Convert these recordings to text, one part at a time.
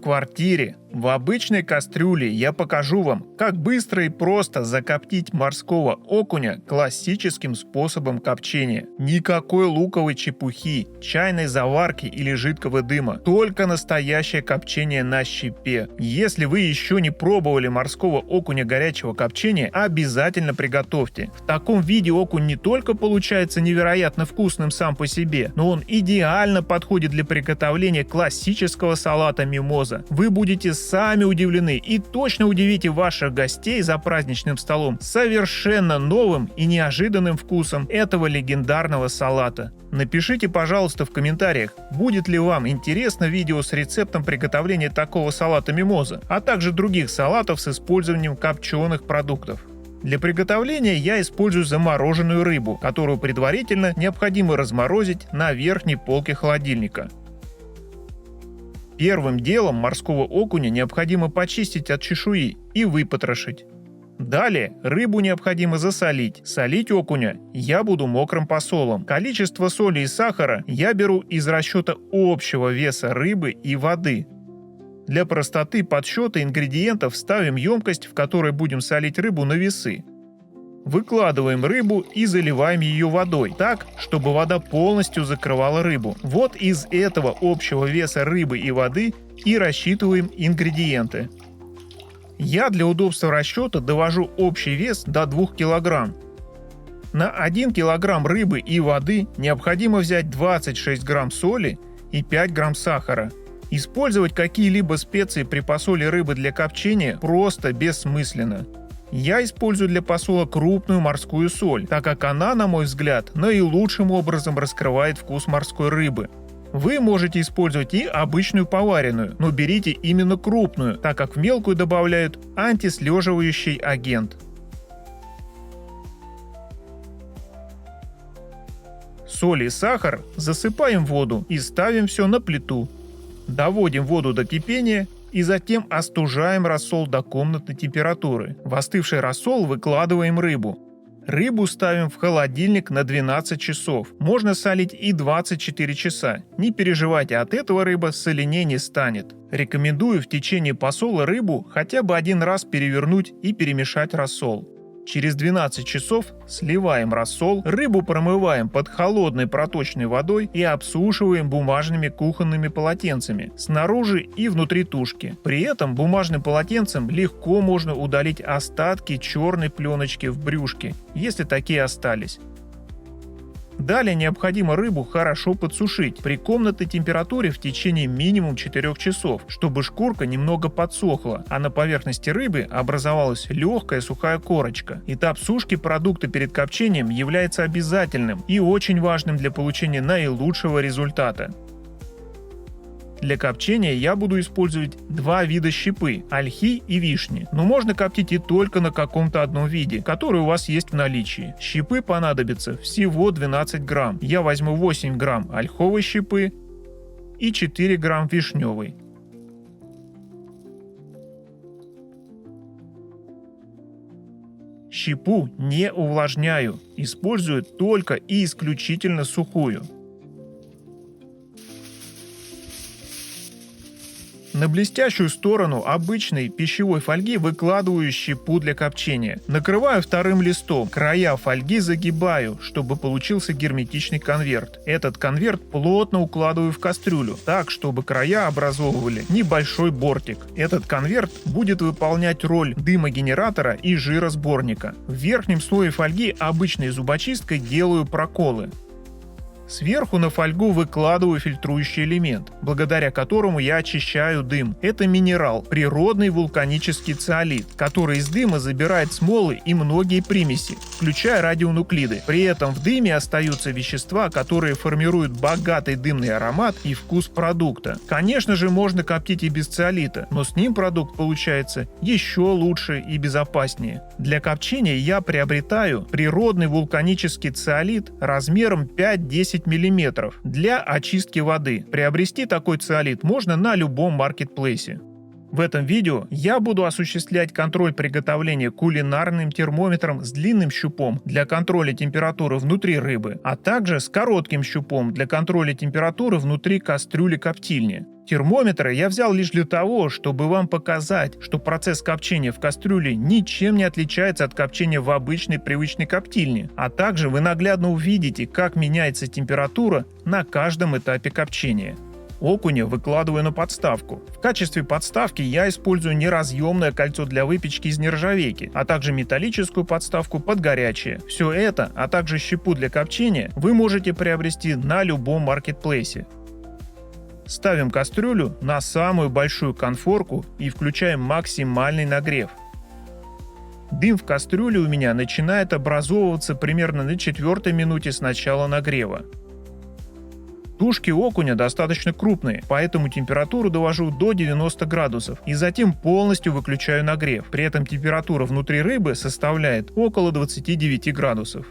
квартире. В обычной кастрюле я покажу вам, как быстро и просто закоптить морского окуня классическим способом копчения. Никакой луковой чепухи, чайной заварки или жидкого дыма, только настоящее копчение на щепе. Если вы еще не пробовали морского окуня горячего копчения, обязательно приготовьте. В таком виде окунь не только получается невероятно вкусным сам по себе, но он идеально подходит для приготовления классического салата мимоза. Вы будете сами удивлены и точно удивите ваших гостей за праздничным столом совершенно новым и неожиданным вкусом этого легендарного салата. Напишите, пожалуйста, в комментариях, будет ли вам интересно видео с рецептом приготовления такого салата мимоза, а также других салатов с использованием копченых продуктов. Для приготовления я использую замороженную рыбу, которую предварительно необходимо разморозить на верхней полке холодильника. Первым делом морского окуня необходимо почистить от чешуи и выпотрошить. Далее рыбу необходимо засолить. Солить окуня я буду мокрым посолом. Количество соли и сахара я беру из расчета общего веса рыбы и воды. Для простоты подсчета ингредиентов ставим емкость, в которой будем солить рыбу, на весы. Выкладываем рыбу и заливаем ее водой, так, чтобы вода полностью закрывала рыбу. Вот из этого общего веса рыбы и воды и рассчитываем ингредиенты. Я для удобства расчета довожу общий вес до 2 кг. На 1 кг рыбы и воды необходимо взять 26 грамм соли и 5 грамм сахара. Использовать какие-либо специи при посоле рыбы для копчения просто бессмысленно. Я использую для посола крупную морскую соль, так как она, на мой взгляд, наилучшим образом раскрывает вкус морской рыбы. Вы можете использовать и обычную поваренную, но берите именно крупную, так как в мелкую добавляют антислеживающий агент. Соль и сахар засыпаем в воду и ставим все на плиту. Доводим воду до кипения и затем остужаем рассол до комнатной температуры. В остывший рассол выкладываем рыбу. Рыбу ставим в холодильник на 12 часов. Можно солить и 24 часа. Не переживайте, от этого рыба соленее не станет. Рекомендую в течение посола рыбу хотя бы один раз перевернуть и перемешать рассол. Через 12 часов сливаем рассол, рыбу промываем под холодной проточной водой и обсушиваем бумажными кухонными полотенцами снаружи и внутри тушки. При этом бумажным полотенцем легко можно удалить остатки черной пленочки в брюшке, если такие остались. Далее необходимо рыбу хорошо подсушить при комнатной температуре в течение минимум 4 часов, чтобы шкурка немного подсохла, а на поверхности рыбы образовалась легкая сухая корочка. Этап сушки продукта перед копчением является обязательным и очень важным для получения наилучшего результата. Для копчения я буду использовать два вида щепы – ольхи и вишни. Но можно коптить и только на каком-то одном виде, который у вас есть в наличии. Щепы понадобится всего 12 грамм. Я возьму 8 грамм ольховой щепы и 4 грамм вишневой. Щепу не увлажняю, использую только и исключительно сухую. На блестящую сторону обычной пищевой фольги выкладываю щепу для копчения. Накрываю вторым листом. Края фольги загибаю, чтобы получился герметичный конверт. Этот конверт плотно укладываю в кастрюлю, так, чтобы края образовывали небольшой бортик. Этот конверт будет выполнять роль дымогенератора и жиросборника. В верхнем слое фольги обычной зубочисткой делаю проколы. Сверху на фольгу выкладываю фильтрующий элемент, благодаря которому я очищаю дым. Это минерал, природный вулканический циолит, который из дыма забирает смолы и многие примеси, включая радионуклиды. При этом в дыме остаются вещества, которые формируют богатый дымный аромат и вкус продукта. Конечно же, можно коптить и без циолита, но с ним продукт получается еще лучше и безопаснее. Для копчения я приобретаю природный вулканический циолит размером 5-10 мм для очистки воды. Приобрести такой циолит можно на любом маркетплейсе. В этом видео я буду осуществлять контроль приготовления кулинарным термометром с длинным щупом для контроля температуры внутри рыбы, а также с коротким щупом для контроля температуры внутри кастрюли-коптильни. Термометры я взял лишь для того, чтобы вам показать, что процесс копчения в кастрюле ничем не отличается от копчения в обычной привычной коптильне, а также вы наглядно увидите, как меняется температура на каждом этапе копчения. Окуня выкладываю на подставку. В качестве подставки я использую неразъемное кольцо для выпечки из нержавейки, а также металлическую подставку под горячее. Все это, а также щепу для копчения вы можете приобрести на любом маркетплейсе. Ставим кастрюлю на самую большую конфорку и включаем максимальный нагрев. Дым в кастрюле у меня начинает образовываться примерно на 4-й минуте с начала нагрева. Тушки окуня достаточно крупные, поэтому температуру довожу до 90 градусов и затем полностью выключаю нагрев. При этом температура внутри рыбы составляет около 29 градусов.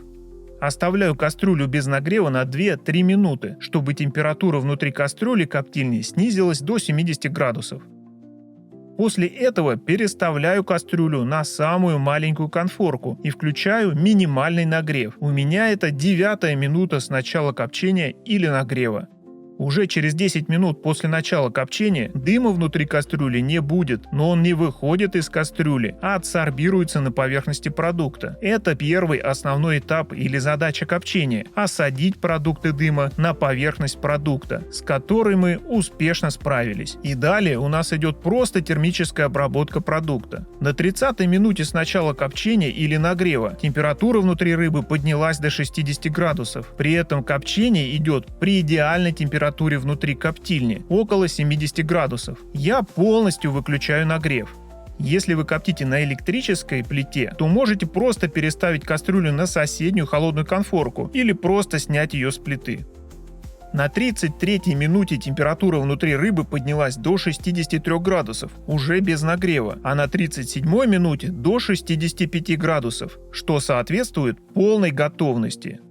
Оставляю кастрюлю без нагрева на 2-3 минуты, чтобы температура внутри кастрюли коптильни снизилась до 70 градусов. После этого переставляю кастрюлю на самую маленькую конфорку и включаю минимальный нагрев. У меня это 9-я минута с начала копчения или нагрева. Уже через 10 минут после начала копчения дыма внутри кастрюли не будет, но он не выходит из кастрюли, а адсорбируется на поверхности продукта. Это первый основной этап или задача копчения – осадить продукты дыма на поверхность продукта, с которой мы успешно справились. И далее у нас идет просто термическая обработка продукта. На 30-й минуте с начала копчения или нагрева температура внутри рыбы поднялась до 60 градусов. При этом копчение идет при идеальной температуре внутри коптильни, около 70 градусов. Я полностью выключаю нагрев. Если вы коптите на электрической плите, то можете просто переставить кастрюлю на соседнюю холодную конфорку или просто снять ее с плиты. На 33-й минуте температура внутри рыбы поднялась до 63 градусов, уже без нагрева, а на 37-й минуте до 65 градусов, что соответствует полной готовности.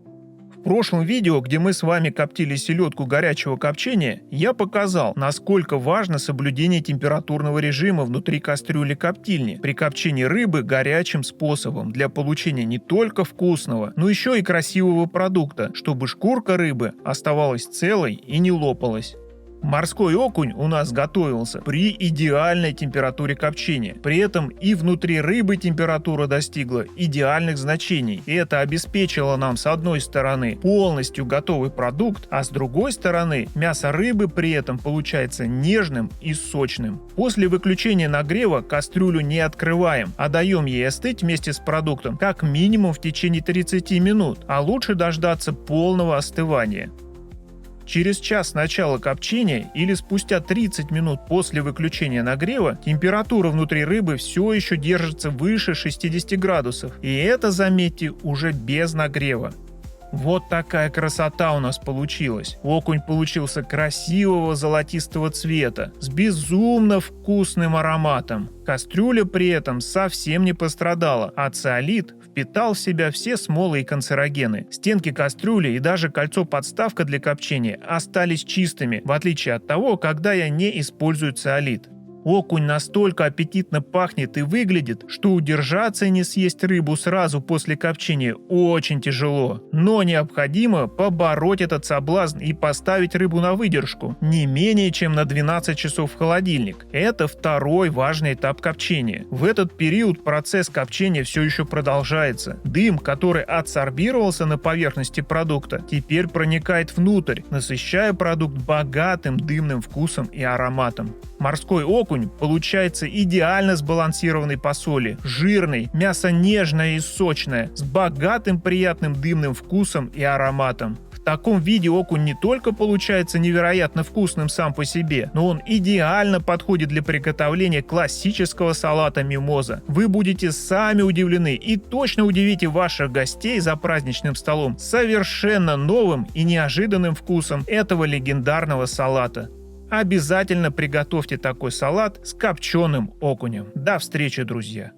В прошлом видео, где мы с вами коптили селедку горячего копчения, я показал, насколько важно соблюдение температурного режима внутри кастрюли-коптильни при копчении рыбы горячим способом для получения не только вкусного, но еще и красивого продукта, чтобы шкурка рыбы оставалась целой и не лопалась. Морской окунь у нас готовился при идеальной температуре копчения. При этом и внутри рыбы температура достигла идеальных значений. И это обеспечило нам с одной стороны полностью готовый продукт, а с другой стороны мясо рыбы при этом получается нежным и сочным. После выключения нагрева кастрюлю не открываем, а даем ей остыть вместе с продуктом как минимум в течение 30 минут, а лучше дождаться полного остывания. Через час с начала копчения или спустя 30 минут после выключения нагрева температура внутри рыбы все еще держится выше 60 градусов. И это, заметьте, уже без нагрева. Вот такая красота у нас получилась. Окунь получился красивого золотистого цвета, с безумно вкусным ароматом. Кастрюля при этом совсем не пострадала, а циолит впитал в себя все смолы и канцерогены. Стенки кастрюли и даже кольцо-подставка для копчения остались чистыми, в отличие от того, когда я не использую циолит. Окунь настолько аппетитно пахнет и выглядит, что удержаться и не съесть рыбу сразу после копчения очень тяжело. Но необходимо побороть этот соблазн и поставить рыбу на выдержку не менее чем на 12 часов в холодильник. Это второй важный этап копчения. В этот период процесс копчения все еще продолжается. Дым, который адсорбировался на поверхности продукта, теперь проникает внутрь, насыщая продукт богатым дымным вкусом и ароматом. Морской окунь получается идеально сбалансированный по соли, жирный, мясо нежное и сочное, с богатым приятным дымным вкусом и ароматом. В таком виде окунь не только получается невероятно вкусным сам по себе, но он идеально подходит для приготовления классического салата мимоза. Вы будете сами удивлены и точно удивите ваших гостей за праздничным столом совершенно новым и неожиданным вкусом этого легендарного салата. Обязательно приготовьте такой салат с копченым окунем. До встречи, друзья!